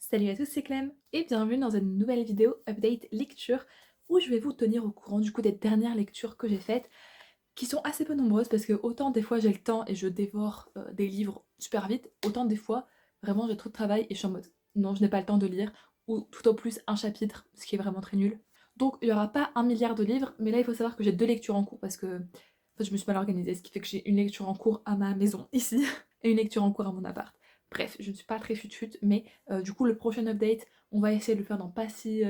Salut à tous, c'est Clem et bienvenue dans une nouvelle vidéo update lecture où je vais vous tenir au courant du coup des dernières lectures que j'ai faites qui sont assez peu nombreuses parce que autant des fois j'ai le temps et je dévore des livres super vite, autant des fois vraiment j'ai trop de travail et je suis en mode non, je n'ai pas le temps de lire, ou tout au plus un chapitre, ce qui est vraiment très nul. Donc il n'y aura pas un milliard de livres, mais là il faut savoir que j'ai deux lectures en cours parce que en fait, je me suis mal organisée, ce qui fait que j'ai une lecture en cours à ma maison ici et une lecture en cours à mon appart. Bref, je ne suis pas très futute, mais du coup le prochain update, on va essayer de le faire dans pas si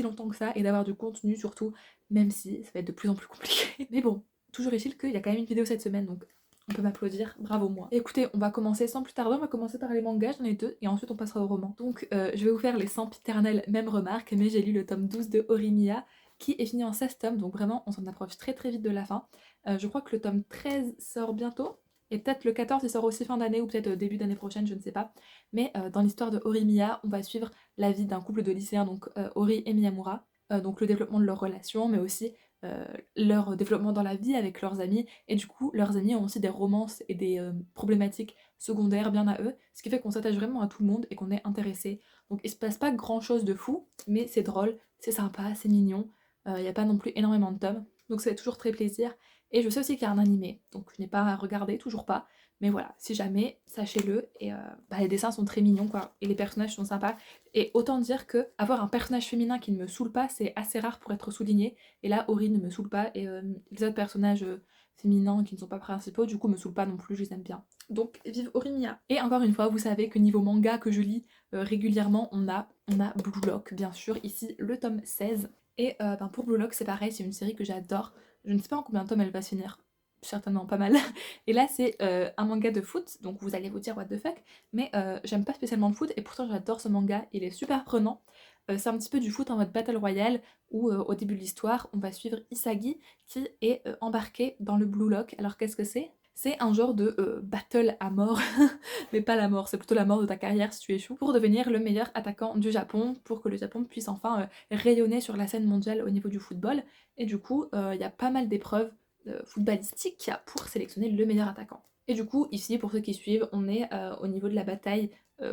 longtemps que ça et d'avoir du contenu surtout, même si ça va être de plus en plus compliqué. Mais bon, toujours est-il qu'il y a quand même une vidéo cette semaine, donc on peut m'applaudir, bravo moi. Écoutez, on va commencer sans plus tarder, on va commencer par les mangas, j'en ai deux, et ensuite on passera au roman. Donc je vais vous faire les sempiternelles mêmes remarques, mais j'ai lu le tome 12 de Horimiya, qui est fini en 16 tomes, donc vraiment on s'en approche très très vite de la fin. Je crois que le tome 13 sort bientôt, et peut-être le 14 il sort aussi fin d'année, ou peut-être début d'année prochaine, je ne sais pas. Mais dans l'histoire de Horimiya, on va suivre la vie d'un couple de lycéens, donc Ori et Miyamura, donc le développement de leur relation, mais aussi euh, leur développement dans la vie avec leurs amis, et du coup leurs amis ont aussi des romances et des problématiques secondaires bien à eux, ce qui fait qu'on s'attache vraiment à tout le monde et qu'on est intéressé. Donc il se passe pas grand chose de fou, mais c'est drôle, c'est sympa, c'est mignon, il n'y a pas non plus énormément de tomes, donc ça fait toujours très plaisir. Et je sais aussi qu'il y a un animé, donc je n'ai pas regardé, toujours pas, mais voilà, si jamais, sachez-le, et les dessins sont très mignons quoi, et les personnages sont sympas, et autant dire que avoir un personnage féminin qui ne me saoule pas, c'est assez rare pour être souligné, et là, Ori ne me saoule pas, et les autres personnages féminins qui ne sont pas principaux, du coup, me saoulent pas non plus, je les aime bien. Donc, vive Orimiya. Et encore une fois, vous savez que niveau manga que je lis régulièrement, on a Blue Lock, bien sûr, ici, le tome 16. Et pour Blue Lock, c'est pareil, c'est une série que j'adore. Je ne sais pas en combien de tomes elle va se finir. Certainement pas mal. Et là, c'est un manga de foot, donc vous allez vous dire what the fuck, mais j'aime pas spécialement le foot, et pourtant j'adore ce manga, il est super prenant. C'est un petit peu du foot en mode Battle Royale, où au début de l'histoire, on va suivre Isagi qui est embarqué dans le Blue Lock. Alors qu'est-ce que c'est? C'est un genre de battle à mort, mais pas la mort, c'est plutôt la mort de ta carrière si tu échoues, pour devenir le meilleur attaquant du Japon, pour que le Japon puisse enfin rayonner sur la scène mondiale au niveau du football. Et du coup, il y a pas mal d'épreuves footballistiques pour sélectionner le meilleur attaquant. Et du coup, ici, pour ceux qui suivent, on est au niveau de la bataille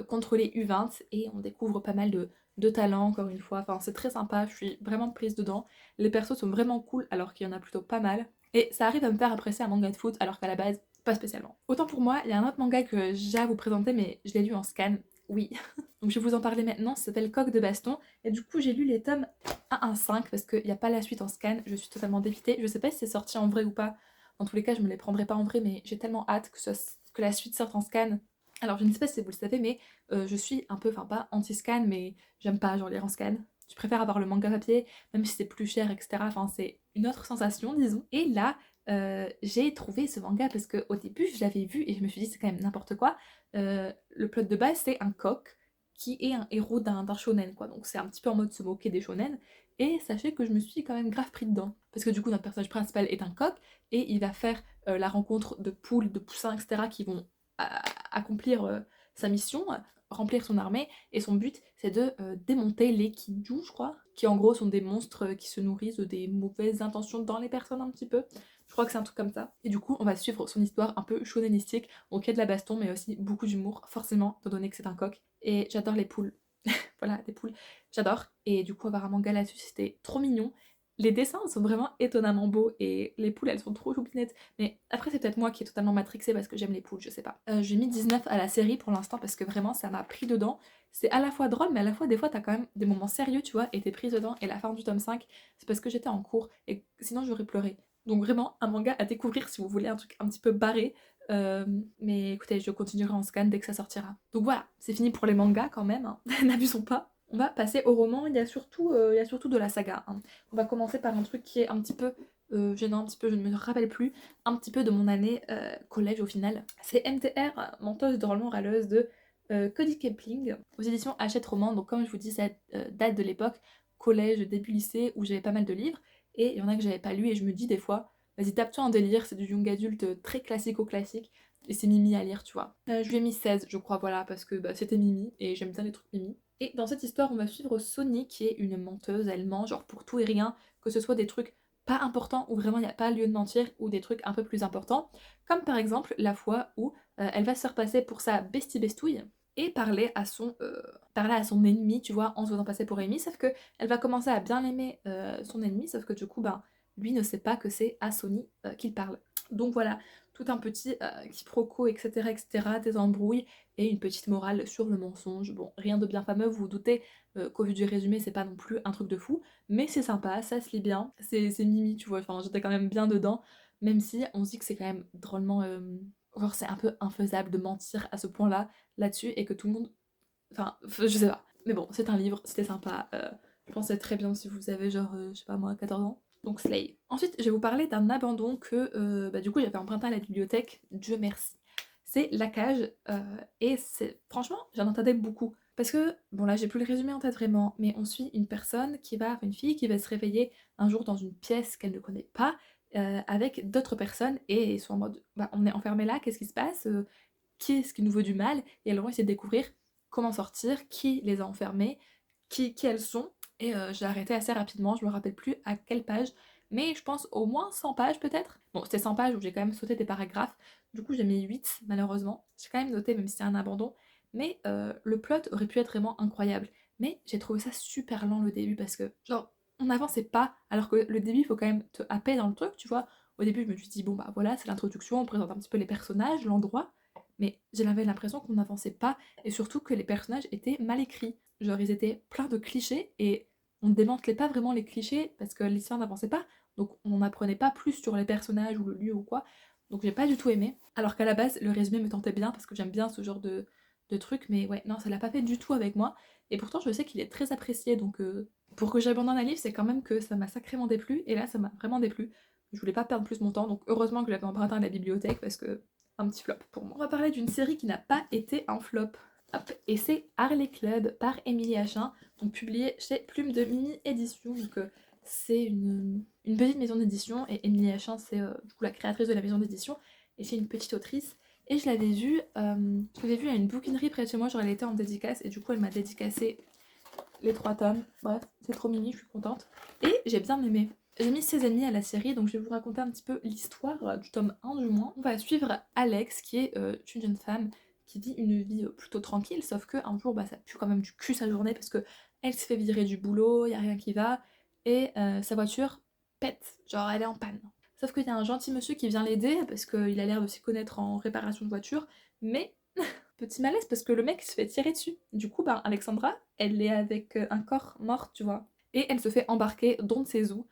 contre les U20 et on découvre pas mal de talent, encore une fois. Enfin, c'est très sympa, je suis vraiment prise dedans. Les persos sont vraiment cool alors qu'il y en a plutôt pas mal. Et ça arrive à me faire apprécier un manga de foot alors qu'à la base, pas spécialement. Autant pour moi, il y a un autre manga que j'ai à vous présenter, mais je l'ai lu en scan, oui. Donc je vais vous en parler maintenant, ça s'appelle Coq de baston. Et du coup, j'ai lu les tomes 1 5 parce qu'il n'y a pas la suite en scan, je suis totalement dépitée. Je sais pas si c'est sorti en vrai ou pas. Dans tous les cas, je me les prendrai pas en vrai, mais j'ai tellement hâte que la suite sorte en scan. Alors je ne sais pas si vous le savez, mais je suis un peu, enfin pas anti-scan, mais j'aime pas genre lire en scan. Je préfère avoir le manga papier, même si c'est plus cher, etc. Enfin, c'est une autre sensation, disons. Et là, j'ai trouvé ce manga parce qu'au début, je l'avais vu et je me suis dit, c'est quand même n'importe quoi. Le plot de base, c'est un coq qui est un héros d'un shonen, quoi. Donc c'est un petit peu en mode se moquer des shonen. Et sachez que je me suis quand même grave pris dedans. Parce que du coup, notre personnage principal est un coq et il va faire la rencontre de poules, de poussins, etc. qui vont accomplir sa mission, remplir son armée, et son but c'est de démonter les Kinju, je crois, qui en gros sont des monstres qui se nourrissent de des mauvaises intentions dans les personnes un petit peu. Je crois que c'est un truc comme ça. Et du coup, on va suivre son histoire un peu shonenistique, donc il y a de la baston, mais aussi beaucoup d'humour, forcément, étant donné que c'est un coq. Et j'adore les poules. Voilà, des poules, j'adore. Et du coup, avoir un manga là-dessus, c'était trop mignon. Les dessins sont vraiment étonnamment beaux et les poules, elles sont trop choupinettes. Mais après, c'est peut-être moi qui est totalement matrixée parce que j'aime les poules, je sais pas. J'ai mis 19 à la série pour l'instant parce que vraiment, ça m'a pris dedans. C'est à la fois drôle, mais à la fois, des fois, t'as quand même des moments sérieux, tu vois, et t'es prise dedans. Et la fin du tome 5, c'est parce que j'étais en cours et sinon, j'aurais pleuré. Donc vraiment, un manga à découvrir si vous voulez un truc un petit peu barré. Mais écoutez, je continuerai en scan dès que ça sortira. Donc voilà, c'est fini pour les mangas quand même, hein. N'abusons pas. On va passer au roman, il y a surtout de la saga, hein. On va commencer par un truc qui est un petit peu gênant, un petit peu, je ne me rappelle plus, un petit peu de mon année collège au final. C'est MTR, menteuse drôlement râleuse de Cody Kepling, aux éditions Hachette Roman. Donc comme je vous dis, ça date de l'époque collège, début lycée, où j'avais pas mal de livres, et il y en a que j'avais pas lu, et je me dis des fois, vas-y, tape-toi un délire, c'est du young adulte très classico-classique, et c'est Mimi à lire, tu vois. Je lui ai mis 16, je crois, voilà, parce que c'était Mimi, et j'aime bien les trucs Mimi. Et dans cette histoire, on va suivre Sony, qui est une menteuse, elle ment, genre pour tout et rien, que ce soit des trucs pas importants, où vraiment il n'y a pas lieu de mentir, ou des trucs un peu plus importants, comme par exemple la fois où elle va se faire passer pour sa bestie bestouille, et parler à son ennemi, tu vois, en se faisant passer pour ennemi, sauf que elle va commencer à bien aimer son ennemi, sauf que du coup, ben, lui ne sait pas que c'est à Sony qu'il parle. Donc voilà, tout un petit quiproquo, etc., des embrouilles et une petite morale sur le mensonge. Bon, rien de bien fameux, vous vous doutez qu'au vu du résumé, c'est pas non plus un truc de fou, mais c'est sympa, ça se lit bien, c'est mimi, tu vois, enfin j'étais quand même bien dedans, même si on se dit que c'est quand même drôlement... genre c'est un peu infaisable de mentir à ce point-là, là-dessus, et que tout le monde... Enfin, je sais pas. Mais bon, c'est un livre, c'était sympa, je pense que c'est très bien si vous avez genre, je sais pas moi, 14 ans. Donc Slay. Ensuite, je vais vous parler d'un abandon que bah, du coup j'avais emprunté à la bibliothèque, Dieu merci. C'est La Cage, et c'est franchement, j'en entendais beaucoup. Parce que, bon là j'ai plus le résumé en tête vraiment, mais on suit une personne qui va, une fille qui va se réveiller un jour dans une pièce qu'elle ne connaît pas, avec d'autres personnes, et ils sont en mode, bah on est enfermé là, qu'est-ce qui se passe, qui est-ce qui nous veut du mal, et elles vont essayer de découvrir comment sortir, qui les a enfermées, qui elles sont, et j'ai arrêté assez rapidement, je me rappelle plus à quelle page, mais je pense au moins 100 pages peut-être. Bon, c'était 100 pages où j'ai quand même sauté des paragraphes, du coup j'ai mis 8 malheureusement. J'ai quand même noté même si c'est un abandon, mais le plot aurait pu être vraiment incroyable. Mais j'ai trouvé ça super lent le début parce que, genre, on n'avançait pas, alors que le début il faut quand même te happer dans le truc, tu vois. Au début je me suis dit, bon bah voilà, c'est l'introduction, on présente un petit peu les personnages, l'endroit, mais j'avais l'impression qu'on n'avançait pas, et surtout que les personnages étaient mal écrits. Genre ils étaient pleins de clichés, et on ne démantelait pas vraiment les clichés parce que l'histoire n'avançait pas, donc on n'apprenait pas plus sur les personnages ou le lieu ou quoi. Donc j'ai pas du tout aimé. Alors qu'à la base, le résumé me tentait bien parce que j'aime bien ce genre de truc, mais ouais, non, ça l'a pas fait du tout avec moi. Et pourtant, je sais qu'il est très apprécié, donc pour que j'abandonne un livre, c'est quand même que ça m'a sacrément déplu, et là, ça m'a vraiment déplu. Je voulais pas perdre plus mon temps, donc heureusement que j'avais emprunté à la bibliothèque parce que un petit flop pour moi. On va parler d'une série qui n'a pas été un flop. Hop, et c'est Harley Club par Émilie Achin, donc publié chez Plume de Mini Édition. Donc c'est une petite maison d'édition, et Émilie Achin c'est du coup la créatrice de la maison d'édition, et c'est une petite autrice. Et je l'avais vue à une bouquinerie près de chez moi, genre elle était en dédicace, et du coup elle m'a dédicacé les 3 tomes. Bref, c'est trop mimi, je suis contente. Et j'ai bien aimé. J'ai mis 16 ennemis à la série, donc je vais vous raconter un petit peu l'histoire du tome 1 du moins. On va suivre Alex, qui est une jeune femme qui vit une vie plutôt tranquille, sauf qu'un jour, bah, ça pue quand même du cul sa journée, parce que elle se fait virer du boulot, y a rien qui va, et sa voiture pète, genre elle est en panne. Sauf qu'il y a un gentil monsieur qui vient l'aider, parce qu'il a l'air de s'y connaître en réparation de voiture, mais petit malaise parce que le mec se fait tirer dessus. Du coup, bah, Alexandra, elle est avec un corps mort, tu vois. Et elle se fait embarquer d'on ne sait où.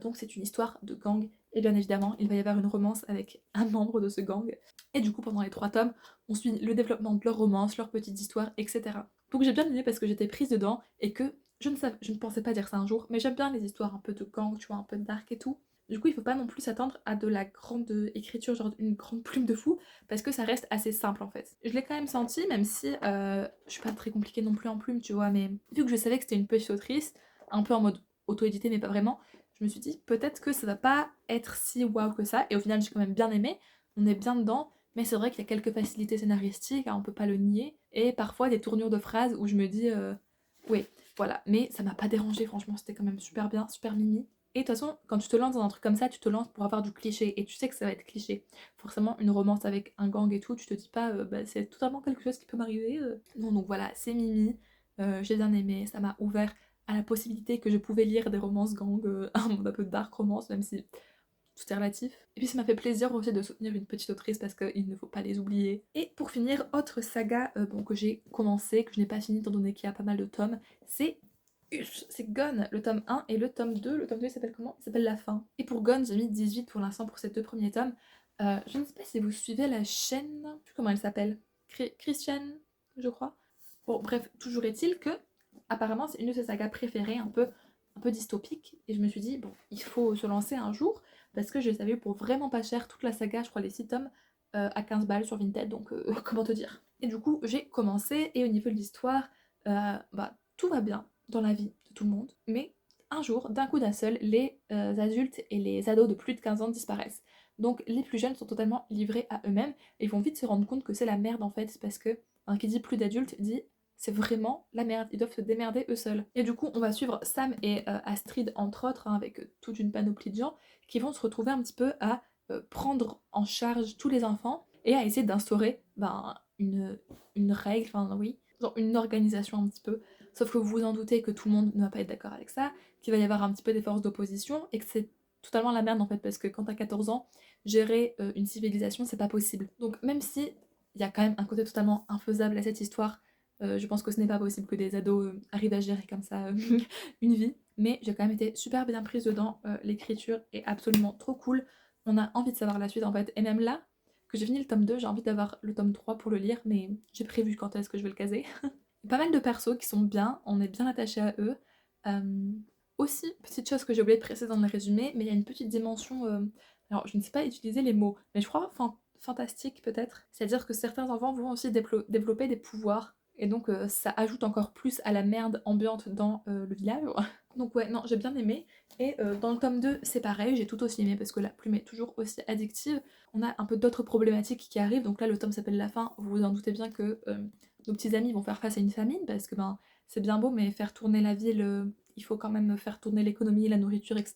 Donc c'est une histoire de gang. Et bien évidemment, il va y avoir une romance avec un membre de ce gang. Et du coup, pendant les 3 tomes, on suit le développement de leur romance, leurs petites histoires, etc. Donc j'ai bien aimé parce que j'étais prise dedans et que je ne pensais pas dire ça un jour, mais j'aime bien les histoires un peu de gang, tu vois, un peu dark et tout. Du coup, il faut pas non plus s'attendre à de la grande écriture, genre une grande plume de fou, parce que ça reste assez simple en fait. Je l'ai quand même senti, même si je suis pas très compliquée non plus en plume, tu vois, mais vu que je savais que c'était une petite autrice, un peu en mode auto-édité, mais pas vraiment, je me suis dit peut-être que ça va pas être si waouh que ça, et au final j'ai quand même bien aimé, on est bien dedans, mais c'est vrai qu'il y a quelques facilités scénaristiques, hein, on peut pas le nier, et parfois des tournures de phrases où je me dis, oui, voilà, mais ça m'a pas dérangé, franchement, c'était quand même super bien, super mimi. Et de toute façon, quand tu te lances dans un truc comme ça, tu te lances pour avoir du cliché, et tu sais que ça va être cliché. Forcément, une romance avec un gang et tout, tu te dis pas, bah, c'est totalement quelque chose qui peut m'arriver. Non, donc voilà, c'est Mimi, j'ai bien aimé, ça m'a ouvert à la possibilité que je pouvais lire des romances gang, un monde un peu dark romance, même si tout est relatif. Et puis ça m'a fait plaisir aussi de soutenir une petite autrice parce qu'il ne faut pas les oublier. Et pour finir, autre saga bon, que j'ai commencé, que je n'ai pas fini étant donné qu'il y a pas mal de tomes, c'est Gone, le tome 1 et le tome 2. Le tome 2 il s'appelle comment? Il s'appelle La Fin. Et pour Gone, j'ai mis 18 pour l'instant pour ces 2 premiers tomes. Je ne sais pas si vous suivez la chaîne, je sais plus comment elle s'appelle, Christiane, je crois. Bon, bref, toujours est-il que, apparemment, c'est une de ses sagas préférées, un peu dystopique. Et je me suis dit, bon, il faut se lancer un jour, parce que je les avais eu pour vraiment pas cher, toute la saga, je crois les 6 tomes, à 15 balles sur Vinted, donc comment te dire. Et du coup, j'ai commencé, et au niveau de l'histoire, bah, tout va bien dans la vie de tout le monde, mais un jour, d'un coup d'un seul, les adultes et les ados de plus de 15 ans disparaissent. Donc les plus jeunes sont totalement livrés à eux-mêmes, et ils vont vite se rendre compte que c'est la merde en fait, parce que, hein, qui dit plus d'adultes, dit c'est vraiment la merde, ils doivent se démerder eux seuls. Et du coup, on va suivre Sam et Astrid, entre autres, hein, avec toute une panoplie de gens, qui vont se retrouver un petit peu à prendre en charge tous les enfants, et à essayer d'instaurer ben, une règle, enfin oui, genre une organisation un petit peu. Sauf que vous vous en doutez que tout le monde ne va pas être d'accord avec ça, qu'il va y avoir un petit peu des forces d'opposition et que c'est totalement la merde en fait, parce que quand t'as 14 ans, gérer une civilisation, c'est pas possible. Donc même si il y a quand même un côté totalement infaisable à cette histoire, je pense que ce n'est pas possible que des ados arrivent à gérer comme ça une vie, mais j'ai quand même été super bien prise dedans, l'écriture est absolument trop cool, on a envie de savoir la suite en fait, et même là, que j'ai fini le tome 2, j'ai envie d'avoir le tome 3 pour le lire, mais j'ai prévu quand est-ce que je vais le caser. Pas mal de persos qui sont bien, on est bien attaché à eux. Euh, Aussi, petite chose que j'ai oublié de préciser dans le résumé, mais il y a une petite dimension, alors je ne sais pas utiliser les mots, mais je crois fantastique peut-être. C'est-à-dire que certains enfants vont aussi développer des pouvoirs, et donc ça ajoute encore plus à la merde ambiante dans le village. Donc ouais, non, j'ai bien aimé. Et dans le tome 2, c'est pareil, j'ai tout aussi aimé parce que la plume est toujours aussi addictive. On a un peu d'autres problématiques qui arrivent, donc là le tome s'appelle La fin, vous vous en doutez bien que nos petits amis vont faire face à une famine parce que ben c'est bien beau, mais faire tourner la ville, il faut quand même faire tourner l'économie, la nourriture, etc.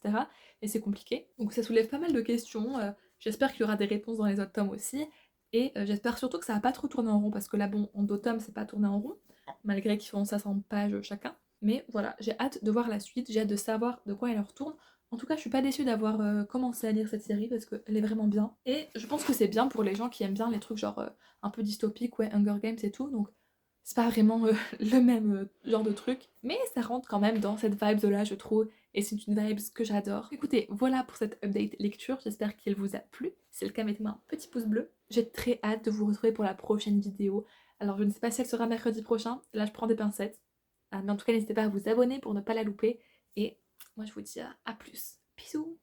Et c'est compliqué. Donc ça soulève pas mal de questions. J'espère qu'il y aura des réponses dans les autres tomes aussi. Et j'espère surtout que ça va pas trop tourner en rond parce que là, bon, en 2 tomes, c'est pas tourné en rond, malgré qu'ils font 500 pages chacun. Mais voilà, j'ai hâte de voir la suite, j'ai hâte de savoir de quoi elle retourne. En tout cas, je suis pas déçue d'avoir commencé à lire cette série parce qu'elle est vraiment bien. Et je pense que c'est bien pour les gens qui aiment bien les trucs genre un peu dystopiques, ouais, Hunger Games et tout. Donc c'est pas vraiment le même genre de truc, mais ça rentre quand même dans cette vibe-là, je trouve, et c'est une vibe que j'adore. Écoutez, voilà pour cette update lecture, j'espère qu'elle vous a plu. Si c'est le cas, mettez-moi un petit pouce bleu. J'ai très hâte de vous retrouver pour la prochaine vidéo. Alors je ne sais pas si elle sera mercredi prochain, là je prends des pincettes. Mais en tout cas, n'hésitez pas à vous abonner pour ne pas la louper, et moi je vous dis à plus. Bisous.